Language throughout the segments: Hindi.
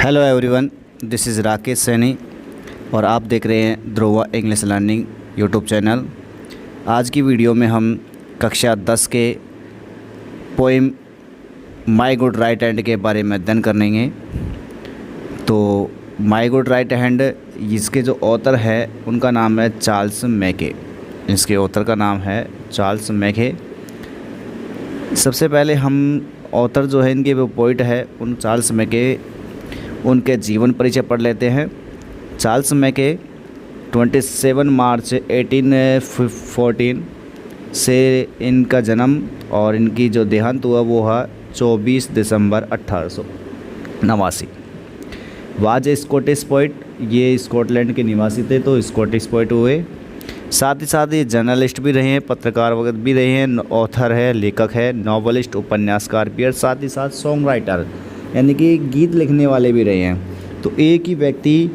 Hello everyone, this is Rakesh Saini और आप देख रहे हैं Dhruva English learning YouTube channel. आज की वीडियो में हम कक्षा 10 के poem my good right hand के बारे में अध्ययन करेंगे। तो माय गुड राइट हैंड, इसके जो ऑथर है उनका नाम है चार्ल्स मैके। इसके ऑथर का नाम है चार्ल्स मैके। सबसे पहले हम ऑथर जो है इनके वो पोइट है उन चार्ल्स मैके, उनके जीवन परिचय पढ़ लेते हैं। चार्ल्स मैके 27 मार्च 1814 से इनका जन्म और इनकी जो देहांत हुआ वो है 24 दिसंबर 1889। वाज ए स्कॉटिश पोइट, ये स्कॉटलैंड के निवासी थे तो स्कॉटिश पोइट हुए। साथ ही साथ ये जर्नलिस्ट भी रहे हैं, पत्रकार वगैरह भी रहे हैं, ऑथर है, लेखक है, नॉवलिस्ट, उपन्यासकार भी, और साथ ही साथ सॉन्ग राइटर यानी कि गीत लिखने वाले भी रहे हैं। तो एक ही व्यक्ति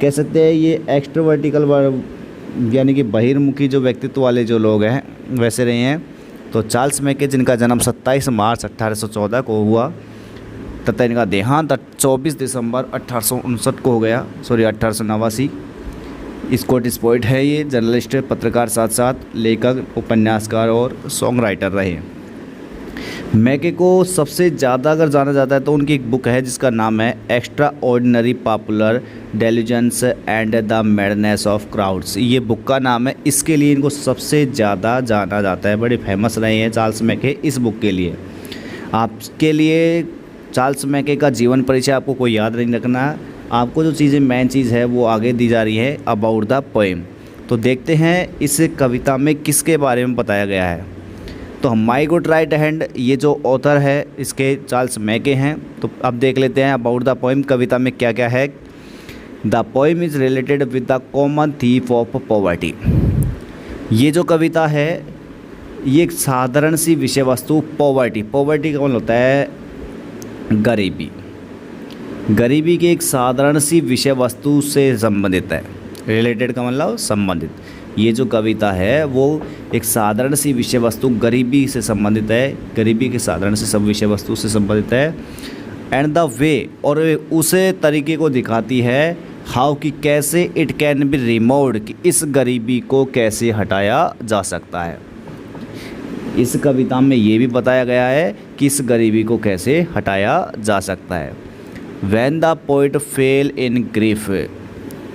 कह सकते हैं ये एक्सट्रोवर्टिकल यानी कि बहिर्मुखी जो व्यक्तित्व वाले जो लोग हैं वैसे रहे हैं। तो चार्ल्स मैके जिनका जन्म 27 मार्च 1814 को हुआ तथा इनका देहांत 24 दिसंबर 1859 को हो गया, 1889। स्कॉटिश पोइट है, ये जर्नलिस्ट, पत्रकार, साथ साथ लेखक, उपन्यासकार और सॉन्ग राइटर रहे। मैके को सबसे ज़्यादा अगर जाना जाता है तो उनकी एक बुक है जिसका नाम है extra ordinary popular diligence and the madness of crowds. ये बुक का नाम है, इसके लिए इनको सबसे ज़्यादा जाना जाता है। बड़े फेमस रहे हैं चार्ल्स मैके इस बुक के लिए। आपके लिए चार्ल्स मैके का जीवन परिचय आपको कोई याद नहीं रखना, आपको जो चीज़ें मेन चीज़ है वो आगे दी जा रही है अबाउट द पोएम। तो देखते हैं इस कविता में किसके बारे में बताया गया है। तो माय गुड राइट हैंड, ये जो ऑथर है इसके चार्ल्स मैके हैं। तो अब देख लेते हैं अबाउट द पोएम, कविता में क्या क्या है। The poem is related with the common theme of poverty. ये जो कविता है ये एक साधारण सी विषय वस्तु पॉवर्टी का मतलब होता है गरीबी। गरीबी की एक साधारण सी विषय वस्तु से संबंधित है। रिलेटेड का मतलब संबंधित। ये जो कविता है वो एक साधारण सी विषय वस्तु गरीबी से संबंधित है, गरीबी के साधारण से सब विषय वस्तु से संबंधित है। एंड द वे, और उसे तरीके को दिखाती है, हाउ कि कैसे इट कैन बी रिमूव्ड, कि इस गरीबी को कैसे हटाया जा सकता है। इस कविता में ये भी बताया गया है कि इस गरीबी को कैसे हटाया जा सकता है। When the poet fail in grief,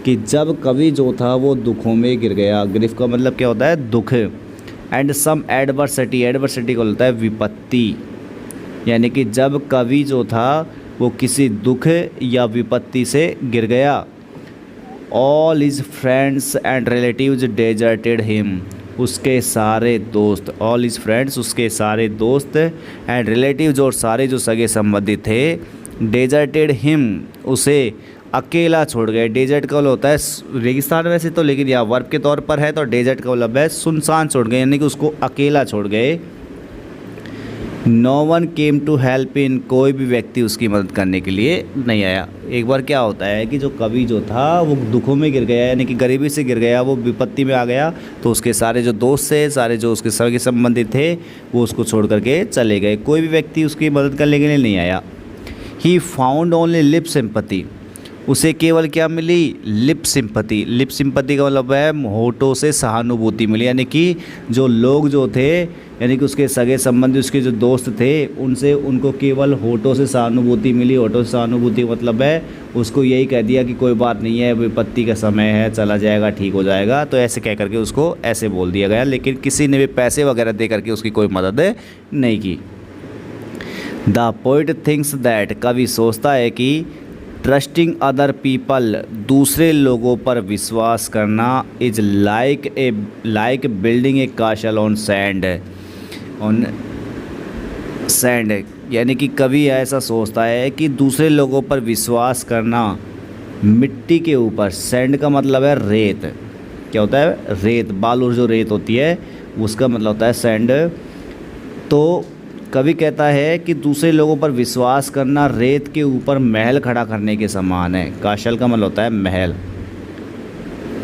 कि जब कवि जो था वो दुखों में गिर गया। ग्रीफ का मतलब क्या होता है? दुख। एंड सम एडवर्सिटी, एडवर्सिटी को होता है विपत्ति, यानी कि जब कवि जो था वो किसी दुख या विपत्ति से गिर गया। All his friends and relatives deserted him, उसके सारे दोस्त, ऑल हिज फ्रेंड्स उसके सारे दोस्त, एंड रिलेटिव्स और सारे जो सगे संबंधी थे, डेजर्टेड हिम उसे अकेला छोड़ गए। डेजर्ट का मतलब होता है रेगिस्तान वैसे तो, लेकिन यहाँ वर्ब के तौर पर है तो डेजर्ट का मतलब है सुनसान छोड़ गए, यानी कि उसको अकेला छोड़ गए। No one came to help in, कोई भी व्यक्ति उसकी मदद करने के लिए नहीं आया। एक बार क्या होता है कि जो कवि जो था वो दुखों में गिर गया, यानी कि गरीबी से गिर गया, वो विपत्ति में आ गया, तो उसके सारे जो दोस्त थे, सारे जो उसके सगे संबंधित थे वो उसको छोड़ करके चले गए। कोई भी व्यक्ति उसकी मदद करने के लिए नहीं आया। He found only lip sympathy, उसे केवल क्या मिली? Lip sympathy. लिप सिंपैथी का मतलब है होठों से सहानुभूति मिली, यानी कि जो लोग जो थे, यानी कि उसके सगे संबंधी, उसके जो दोस्त थे, उनसे उनको केवल होठों से सहानुभूति मिली। होठों से सहानुभूति मतलब है उसको यही कह दिया कि कोई बात नहीं है, विपत्ति का समय है, चला जाएगा, ठीक हो जाएगा, तो ऐसे कह करके उसको ऐसे बोल दिया गया। लेकिन किसी ने भी पैसे वगैरह दे करके उसकी कोई मदद नहीं की। द पोइट थिंक्स दैट, कवि सोचता है कि ट्रस्टिंग अदर पीपल, दूसरे लोगों पर विश्वास करना, is like building A castle on sand, यानी कि कवि ऐसा सोचता है कि दूसरे लोगों पर विश्वास करना मिट्टी के ऊपर। सैंड का मतलब है रेत। क्या होता है? रेत, बालू जो रेत होती है उसका मतलब होता है सैंड। तो कवि कहता है कि दूसरे लोगों पर विश्वास करना रेत के ऊपर महल खड़ा करने के समान है। काशल का मतलब होता है महल,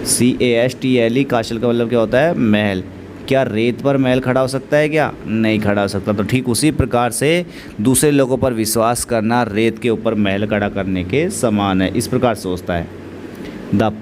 CASTLE, काशल का मतलब क्या होता है? महल। क्या रेत पर महल खड़ा हो सकता है? क्या नहीं खड़ा हो सकता। तो ठीक उसी प्रकार से दूसरे लोगों पर विश्वास करना रेत के ऊपर महल खड़ा करने के समान है, इस प्रकार सोचता है। द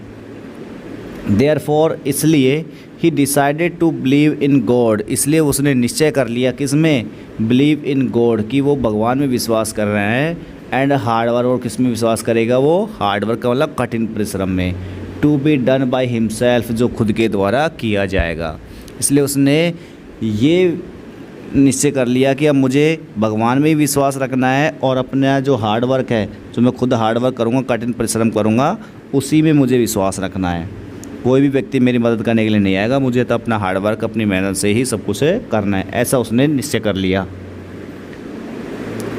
देयरफॉर, इसलिए ही decided to believe in God, इसलिए उसने निश्चय कर लिया किसमें? बिलीव इन गॉड, कि वो भगवान में विश्वास कर रहे हैं। एंड हार्डवर्क, और किस में विश्वास करेगा वो? हार्डवर्क का मतलब कठिन परिश्रम में। To be done by himself, जो खुद के द्वारा किया जाएगा। इसलिए उसने ये निश्चय कर लिया कि अब मुझे भगवान में ही विश्वास रखना है और अपना जो हार्डवर्क है, जो मैं खुद हार्डवर्क करूँगा, कठिन परिश्रम करूँगा, उसी में मुझे विश्वास रखना है। कोई भी व्यक्ति मेरी मदद करने के लिए नहीं आएगा, मुझे तो अपना हार्डवर्क, अपनी मेहनत से ही सब कुछ करना है, ऐसा उसने निश्चय कर लिया।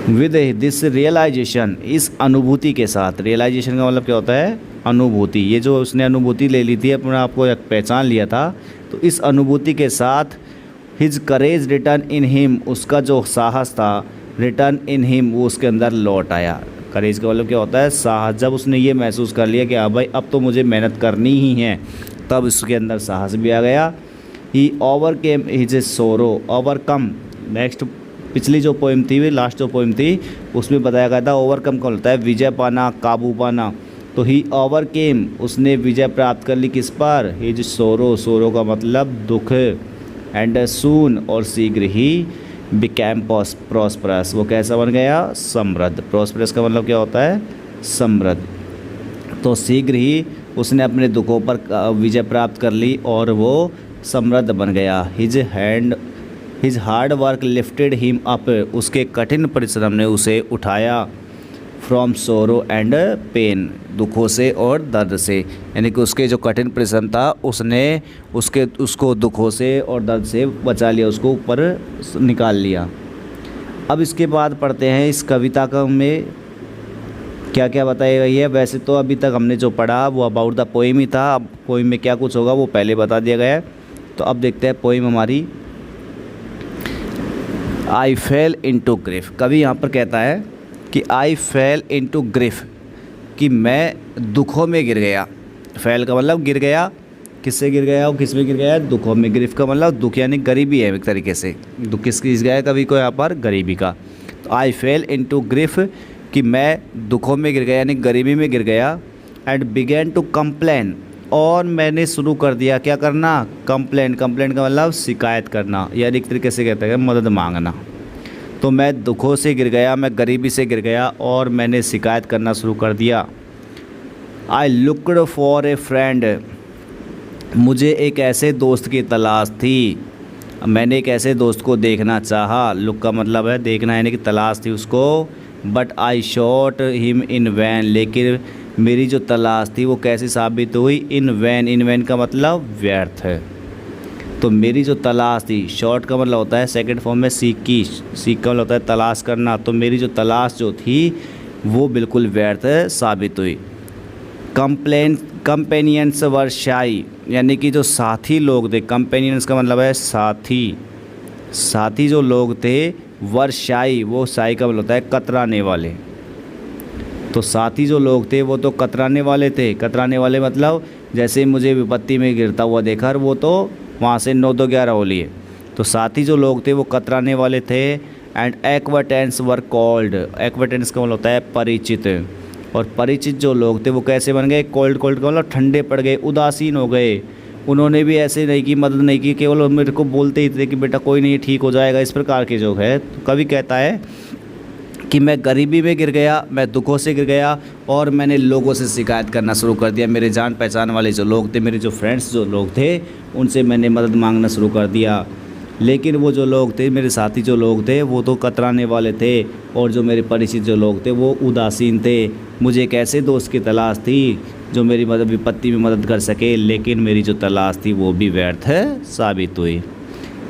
विद दिस रियलाइजेशन, इस अनुभूति के साथ, रियलाइजेशन का मतलब क्या होता है? अनुभूति। ये जो उसने अनुभूति ले ली थी, अपने आप को एक पहचान लिया था, तो इस अनुभूति के साथ his courage return in him, उसका जो साहस था, रिटर्न इन हिम, वो उसके अंदर लौट आया। करेज का मतलब क्या होता है? साहस। जब उसने ये महसूस कर लिया कि हाँ भाई अब तो मुझे मेहनत करनी ही है, तब उसके अंदर साहस भी आ गया। ही ओवरकेम हिज सोरो, ओवरकम। नेक्स्ट पिछली जो पोइम थी, लास्ट जो पोइम थी, उसमें बताया गया था ओवरकम का होता है विजय पाना, काबू पाना। तो ही ओवरकेम, उसने विजय प्राप्त कर ली किस पर? हिज सोरो, सोरो का मतलब दुख। एंड सून, और शीघ्र ही बिकैम प्रॉस्परस, वो कैसा बन गया? समृद्ध। प्रॉस्परस का मतलब क्या होता है? समृद्ध। तो शीघ्र ही उसने अपने दुखों पर विजय प्राप्त कर ली और वो समृद्ध बन गया। His hard work lifted him up, उसके कठिन परिश्रम ने उसे उठाया। फ्रॉम सोरो एंड पेन, दुखों से और दर्द से, यानी कि उसके जो कठिन परिश्रम था उसने उसको दुखों से और दर्द से बचा लिया, उसको ऊपर निकाल लिया। अब इसके बाद पढ़ते हैं इस कविता का में क्या क्या बताई गई है। वैसे तो अभी तक हमने जो पढ़ा वो अबाउट द पोइम ही था, अब पोइम में क्या कुछ होगा वो पहले बता दिया गया है। तो अब देखते हैं पोइम हमारी। आई फेल इनटू ग्रिफ, कवि यहाँ पर कहता है कि आई फेल इनटू ग्रिफ, कि मैं दुखों में गिर गया। फेल का मतलब गिर गया, किससे गिर गया और किस में गिर गया? दुखों में। ग्रिफ का मतलब दुख यानी गरीबी है एक तरीके से। दुख किसकी गया है कवि को यहाँ पर? गरीबी का। तो आई फेल इनटू ग्रिफ, कि मैं दुखों में गिर गया यानी गरीबी में गिर गया। एंड बिगेन टू कंप्लेन, और मैंने शुरू कर दिया क्या करना? कंप्लेन। कंप्लेन का मतलब शिकायत करना, यानी एक तरीके से कहते हैं मदद मांगना। तो मैं दुखों से गिर गया, मैं गरीबी से गिर गया और मैंने शिकायत करना शुरू कर दिया। I looked for a friend, मुझे एक ऐसे दोस्त की तलाश थी। मैंने एक ऐसे दोस्त को देखना चाहा। लुक का मतलब है देखना, यानी कि तलाश थी उसको। But I shot him in vain, लेकिन मेरी जो तलाश थी वो कैसे साबित हुई? इन वैन। इन वैन का मतलब व्यर्थ है। तो मेरी जो तलाश थी, शॉर्ट का मतलब होता है सेकंड फॉर्म में सीख की, सीख का मतलब होता है तलाश करना। तो मेरी जो तलाश जो थी वो बिल्कुल व्यर्थ साबित हुई। कंपेनियंस वर शाई, यानी कि जो साथी लोग थे, कंपेनियंस का मतलब है साथी। साथी जो लोग थे वर शाई, वो शाई का मतलब होता है कतराने वाले। तो साथी जो लोग थे वो तो कतराने वाले थे। कतराने वाले मतलब जैसे मुझे विपत्ति में गिरता हुआ देखा, वो तो वहाँ से 9-2-11 हो लिए। तो साथी जो लोग थे वो कतराने वाले थे। एंड एक्वाटेंस वर कॉल्ड, एक्वाटेंस का मतलब होता है परिचित। और परिचित जो लोग थे वो कैसे बन गए? कोल्ड। कोल्ड का मतलब ठंडे पड़ गए, उदासीन हो गए। उन्होंने भी ऐसे नहीं की, मदद नहीं की, केवल मेरे को बोलते ही थे कि बेटा कोई नहीं ठीक हो जाएगा, इस प्रकार के जो है। तो कवि कहता है कि मैं गरीबी में गिर गया, मैं दुखों से गिर गया और मैंने लोगों से शिकायत करना शुरू कर दिया। मेरे जान पहचान वाले जो लोग थे, मेरे जो फ्रेंड्स जो लोग थे, उनसे मैंने मदद मांगना शुरू कर दिया। लेकिन वो जो लोग थे, मेरे साथी जो लोग थे, वो तो कतराने वाले थे और जो मेरे परिचित जो लोग थे वो उदासीन थे। मुझे एक ऐसे दोस्त की तलाश थी जो मेरी मदद विपत्ति में मदद कर सके, लेकिन मेरी जो तलाश थी वो भी व्यर्थ साबित हुई।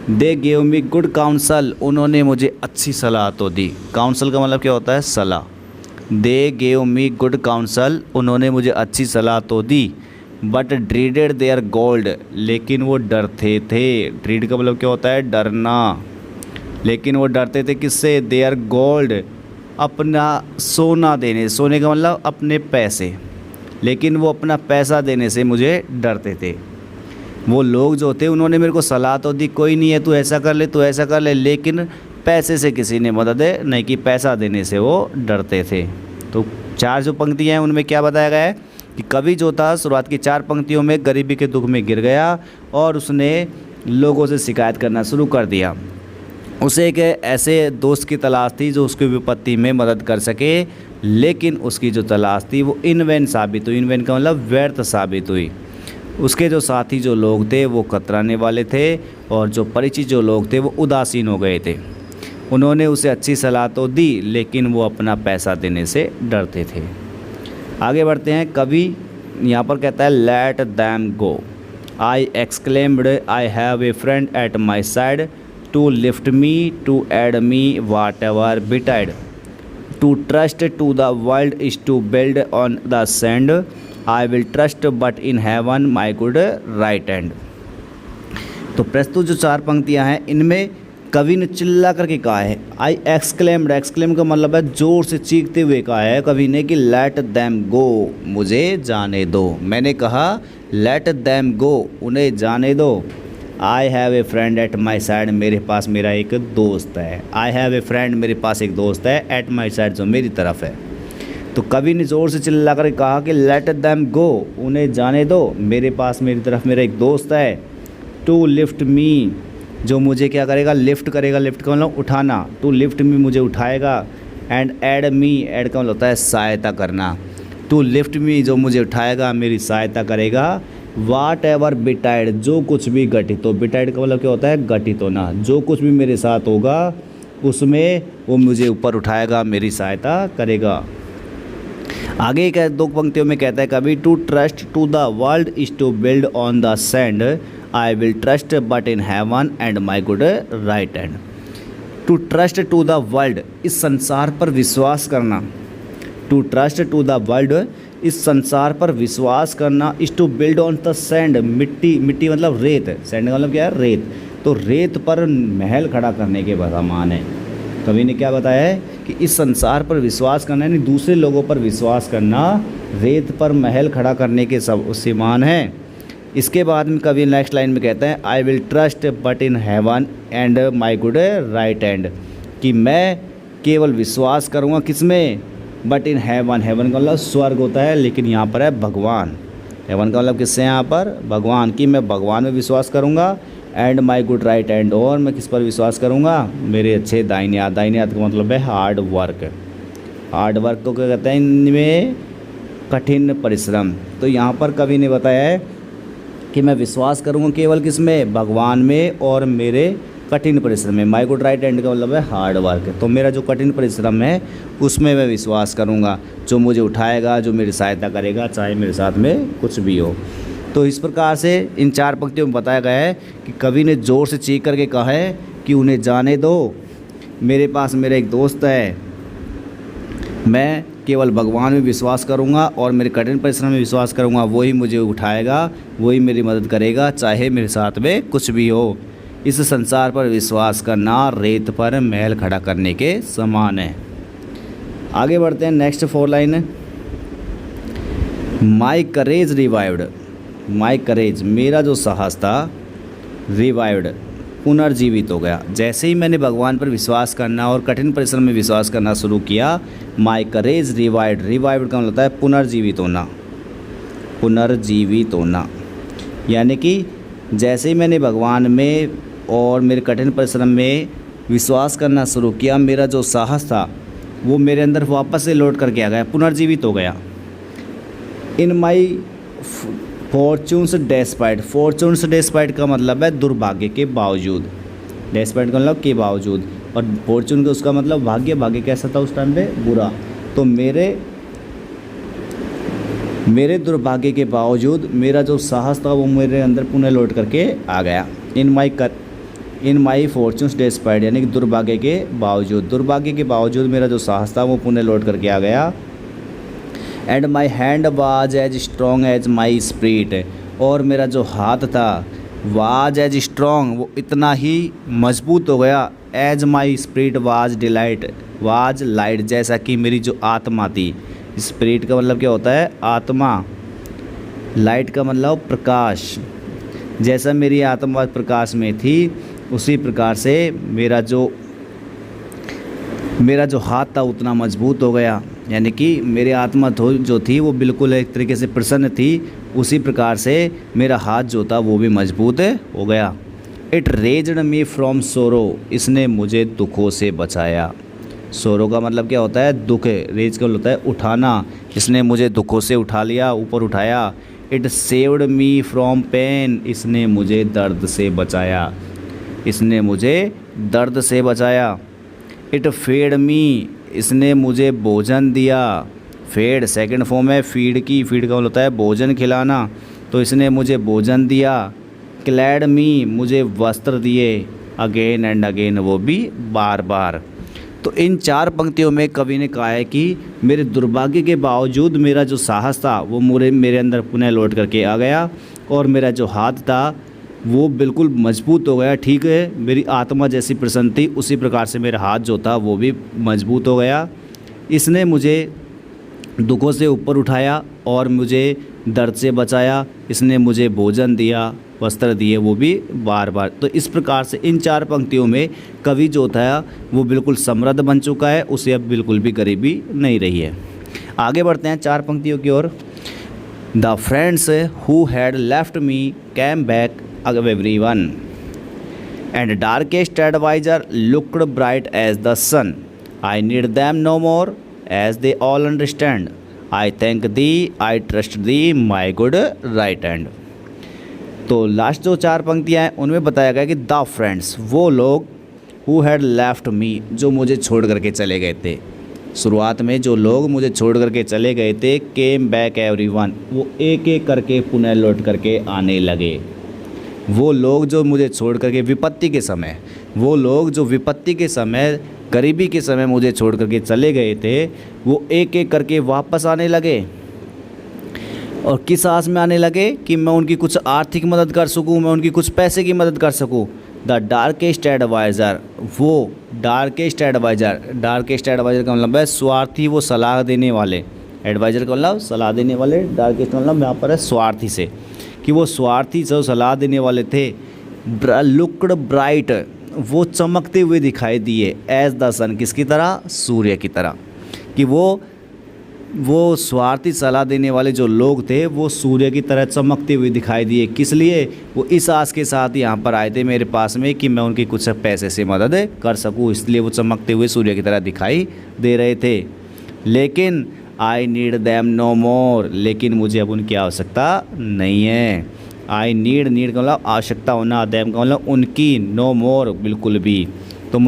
They gave me good counsel, उन्होंने मुझे अच्छी सलाह तो दी। काउंसल का मतलब क्या होता है? सलाह। They gave me good counsel, उन्होंने मुझे अच्छी सलाह तो दी। बट ड्रीडेड देयर गोल्ड, लेकिन वो डरते थे। ड्रीड का मतलब क्या होता है? डरना। लेकिन वो डरते थे किससे? देयर गोल्ड, अपना सोना देने। सोने का मतलब अपने पैसे। लेकिन वो अपना पैसा देने से मुझे डरते थे। वो लोग जो थे उन्होंने मेरे को सलाह तो दी, कोई नहीं है तू ऐसा कर ले, तू ऐसा कर ले, लेकिन पैसे से किसी ने मदद नहीं की, पैसा देने से वो डरते थे। तो 4 जो पंक्तियाँ हैं उनमें क्या बताया गया है कि कवि जो था शुरुआत की 4 पंक्तियों में गरीबी के दुख में गिर गया और उसने लोगों से शिकायत करना शुरू कर दिया। उसे एक ऐसे दोस्त की तलाश थी जो उसकी विपत्ति में मदद कर सके, लेकिन उसकी जो तलाश थी वो इन वैन साबित हुई। इन वैन का मतलब व्यर्थ साबित हुई। उसके जो साथी जो लोग थे वो कतराने वाले थे और जो परिचित जो लोग थे वो उदासीन हो गए थे। उन्होंने उसे अच्छी सलाह तो दी, लेकिन वो अपना पैसा देने से डरते थे। आगे बढ़ते हैं। कवि यहाँ पर कहता है let them go. I exclaimed I have a friend at my side to lift me, to aid me whatever betide, to trust to the world is to build on the sand, I will trust but in heaven my good right hand. तो प्रस्तुत जो 4 पंक्तियाँ हैं इनमें कवि ने चिल्ला करके कहा है आई एक्सक्लेम्ड। एक्सक्लेम का मतलब है जोर से चीखते हुए कहा है कवि ने कि लेट दैम गो, मुझे जाने दो। मैंने कहा लेट दैम गो, उन्हें जाने दो। आई have a friend at my side, मेरे पास मेरा एक दोस्त है। आई हैव ए फ्रेंड, मेरे पास एक दोस्त है। एट माई साइड, जो मेरी तरफ है। तो कवि ने ज़ोर से चिल्ला कर कहा कि लेट दैम गो, उन्हें जाने दो, मेरे पास मेरी तरफ मेरा एक दोस्त है। टू लिफ्ट मी, जो मुझे क्या करेगा, लिफ्ट करेगा। लिफ्ट का मतलब उठाना। टू लिफ्ट मी, मुझे उठाएगा। एंड एड मी, एड का मतलब होता है सहायता करना। टू लिफ्ट मी, जो मुझे उठाएगा, मेरी सहायता करेगा। वाट एवर बिटाइड, जो कुछ भी घटित हो। बिटाइड का मतलब क्या होता है, घटित होना। जो कुछ भी मेरे साथ होगा उसमें वो मुझे ऊपर उठाएगा, मेरी सहायता करेगा। आगे एक 2 पंक्तियों में कहता है कभी to trust to the world is to build on the sand, I will trust but in heaven and my good right hand. To trust to the world, इस संसार पर विश्वास करना। To trust to the world, इस संसार पर विश्वास करना। Is to build on the sand, मिट्टी। मिट्टी मतलब रेत। सैंड का मतलब क्या है, रेत। तो रेत पर महल खड़ा करने के समान है। कवि ने क्या बताया है कि इस संसार पर विश्वास करना यानी दूसरे लोगों पर विश्वास करना रेत पर महल खड़ा करने के समान है। इसके बाद में कवि नेक्स्ट लाइन में कहते हैं आई will trust but in heaven and my good right hand, कि मैं केवल विश्वास करूँगा किसमें, बट इन हेवन। हेवन का मतलब स्वर्ग होता है, लेकिन यहाँ पर है भगवान। हेवन का मतलब किससे, यहाँ पर भगवान, की मैं भगवान में विश्वास करूँगा। And my good right hand, और मैं किस पर विश्वास करूँगा, मेरे अच्छे दाहिने हाथ। दाहिने हाथ का मतलब है हार्ड वर्क। हार्ड वर्क को क्या कहते हैं, इनमें कठिन परिश्रम। तो यहाँ पर कवि ने बताया है कि मैं विश्वास करूँगा केवल किस में, भगवान में और मेरे कठिन परिश्रम में। माई गुड राइट हैंड का मतलब है हार्ड वर्क। तो मेरा जो कठिन परिश्रम है उसमें मैं विश्वास करूँगा, जो मुझे उठाएगा, जो मेरी सहायता करेगा, चाहे मेरे साथ में कुछ भी हो। तो इस प्रकार से इन 4 पंक्तियों में बताया गया है कि कवि ने ज़ोर से चीख करके कहा है कि उन्हें जाने दो, मेरे पास मेरा एक दोस्त है, मैं केवल भगवान में विश्वास करूंगा और मेरे कठिन परिश्रम में विश्वास करूंगा, वही मुझे उठाएगा, वही मेरी मदद करेगा, चाहे मेरे साथ में कुछ भी हो। इस संसार पर विश्वास करना रेत पर महल खड़ा करने के समान है। आगे बढ़ते हैं। नेक्स्ट 4 लाइन, माई करेज रिवाइव्ड। माई करेज, मेरा जो साहस था, रिवाइव्ड, पुनर्जीवित हो गया। जैसे ही मैंने भगवान पर विश्वास करना और कठिन परिश्रम में विश्वास करना शुरू किया, माई करेज रिवाइव्ड। रिवाइव्ड का मतलब होता है पुनर्जीवित होना। पुनर्जीवित होना यानी कि जैसे ही मैंने भगवान में और मेरे कठिन परिश्रम में विश्वास करना शुरू किया, मेरा जो साहस था वो मेरे अंदर वापस से लौट करके आ गया, पुनर्जीवित हो गया। इन माई फॉर्चून्स डेस्पाइट। फॉर्चून्स डेस्पाइट का मतलब है दुर्भाग्य के बावजूद। डेस्पाइट का मतलब के बावजूद, और फॉर्चून का उसका मतलब भाग्य। भाग्य कैसा था उस टाइम पे, बुरा। तो मेरे दुर्भाग्य के बावजूद मेरा जो साहस था वो मेरे अंदर पुनः लौट करके आ गया। इन माई फॉर्चून्स डेस्पाइट यानी कि दुर्भाग्य के बावजूद। दुर्भाग्य के बावजूद मेरा जो साहस था वो पुनः लौट करके आ गया। And my hand was as strong as my spirit. और मेरा जो हाथ था वाज एज स्ट्रॉन्ग, वो इतना ही मजबूत हो गया। As my spirit was delight, was light, जैसा कि मेरी जो आत्मा थी। स्पिरिट का मतलब क्या होता है, आत्मा। लाइट का मतलब प्रकाश। जैसा मेरी आत्मा प्रकाश में थी उसी प्रकार से मेरा जो हाथ था उतना मजबूत हो गया। यानी कि मेरी आत्मा जो थी वो बिल्कुल एक तरीके से प्रसन्न थी, उसी प्रकार से मेरा हाथ जो था वो भी मजबूत हो गया। It raised me from sorrow, इसने मुझे दुखों से बचाया। सोरो का मतलब क्या होता है? दुख है। रेज का होता है उठाना, इसने मुझे दुखों से उठा लिया, ऊपर उठाया। It saved me from pain, इसने मुझे दर्द से बचाया, इसने मुझे दर्द से बचाया। इट फेड मी, इसने मुझे भोजन दिया। फेड सेकंड फॉर्म है फीड की, फीड का होता है भोजन खिलाना, तो इसने मुझे भोजन दिया। क्लैड मी, मुझे वस्त्र दिए। अगेन एंड अगेन, वो भी बार बार। तो इन 4 पंक्तियों में कवि ने कहा है कि मेरे दुर्भाग्य के बावजूद मेरा जो साहस था वो मेरे अंदर पुनः लौट करके आ गया, और मेरा जो हाथ था वो बिल्कुल मजबूत हो गया। ठीक है, मेरी आत्मा जैसी प्रसन्न थी उसी प्रकार से मेरा हाथ जो था वो भी मजबूत हो गया। इसने मुझे दुखों से ऊपर उठाया और मुझे दर्द से बचाया। इसने मुझे भोजन दिया, वस्त्र दिए, वो भी बार बार। तो इस प्रकार से इन 4 पंक्तियों में कवि जो था वो बिल्कुल समृद्ध बन चुका है, उसे अब बिल्कुल भी गरीबी नहीं रही है। आगे बढ़ते हैं 4 पंक्तियों की ओर। The friends who had left me came back everyone, and darkest advisor looked bright as the sun. I need them no more, as they all understand. I thank thee, I trust thee, my good right hand. तो लास्ट जो 4 पंक्तियाँ हैं उनमें बताया गया कि द फ्रेंड्स, वो लोग हु हैड लेफ्ट मी, जो मुझे छोड़ करके चले गए थे। शुरुआत में जो लोग मुझे छोड़ करके चले गए थे, केम बैक एवरीवन, वो एक एक करके पुनः लौट करके आने लगे। वो लोग जो मुझे छोड़ करके विपत्ति के समय, वो लोग जो विपत्ति के समय, गरीबी के समय मुझे छोड़ करके चले गए थे, वो एक एक करके वापस आने लगे। और किस आस में आने लगे कि मैं उनकी कुछ आर्थिक मदद कर सकूं, मैं उनकी कुछ पैसे की मदद कर सकूं। द डार्केस्ट एडवाइज़र, वो डार्केस्ट एडवाइज़र, डार्केस्ट एडवाइज़र का मतलब है स्वार्थी, वो सलाह देने वाले। एडवाइज़र का मतलब सलाह देने वाले, डार्केस्ट का मतलब यहाँ पर है स्वार्थी से, कि वो स्वार्थी जो सलाह देने वाले थे। लुक्ड ब्राइट, वो चमकते हुए दिखाई दिए। एज द सन, किसकी तरह? सूर्य की तरह। कि वो स्वार्थी सलाह देने वाले जो लोग थे वो सूर्य की तरह चमकते हुए दिखाई दिए। किस लिए? वो इस आस के साथ यहाँ पर आए थे मेरे पास में कि मैं उनकी कुछ पैसे से मदद कर सकूँ, इसलिए वो चमकते हुए सूर्य की तरह दिखाई दे रहे थे। लेकिन आई नीड दैम नो मोर, लेकिन मुझे अब उनकी आवश्यकता नहीं है। आई नीड का मतलब आवश्यकता होना, दैम का मतलब उनकी, नो मोर बिल्कुल भी। तो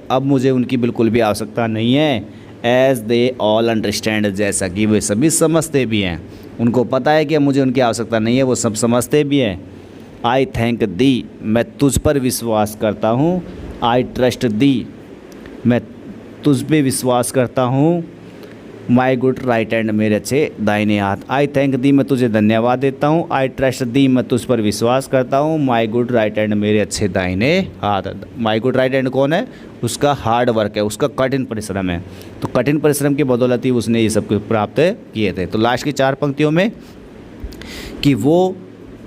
अब मुझे उनकी बिल्कुल भी आवश्यकता नहीं है। एज दे ऑल अंडरस्टैंड, जैसा कि वे सभी समझते भी हैं। उनको पता है कि अब मुझे उनकी आवश्यकता नहीं है, वो सब समझते भी हैं। आई थैंक दी, मैं तुझ पर विश्वास करता हूँ। आई ट्रस्ट दी, मैं तुझ पे विश्वास करता हूँ। माई गुड राइट हैंड, मेरे अच्छे दाहिने हाथ। आई थैंक दी, मैं तुझे धन्यवाद देता हूँ। आई ट्रस्ट दी, मैं तुझ पर विश्वास करता हूँ। माई गुड राइट हैंड, मेरे अच्छे दाहिने हाथ। माई गुड राइट हैंड कौन है? उसका हार्ड वर्क है, उसका कठिन परिश्रम है। तो कठिन परिश्रम की बदौलत ही उसने ये सब कुछ प्राप्त किए थे। तो लास्ट की 4 पंक्तियों में कि वो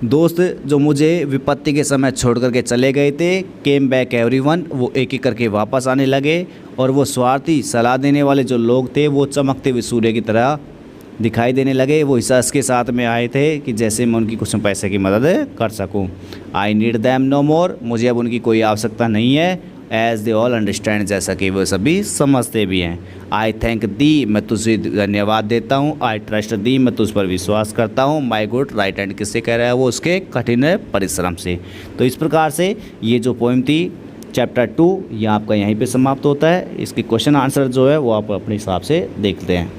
दोस्त जो मुझे विपत्ति के समय छोड़ करके चले गए थे, केम बैक एवरीवन, वो एक एक करके वापस आने लगे। और वो स्वार्थी सलाह देने वाले जो लोग थे वो चमकते हुए सूर्य की तरह दिखाई देने लगे। वो इस आस के साथ में आए थे कि जैसे मैं उनकी कुछ पैसे की मदद कर सकूं। आई नीड दैम नो मोर, मुझे अब उनकी कोई आवश्यकता नहीं है। एज दे ऑल अंडरस्टैंड, जैसा कि वो सभी समझते भी हैं। आई थैंक दी, मैं तुझे धन्यवाद देता हूँ। आई ट्रस्ट दी, मैं तुझ पर विश्वास करता हूँ। माई गुड राइट हैंड किससे कह रहा है? वो उसके कठिन परिश्रम से। तो इस प्रकार से ये जो पोइम थी चैप्टर 2 ये आपका यहीं पे समाप्त होता है। इसके क्वेश्चन आंसर जो है वो आप अपने हिसाब से देखते हैं।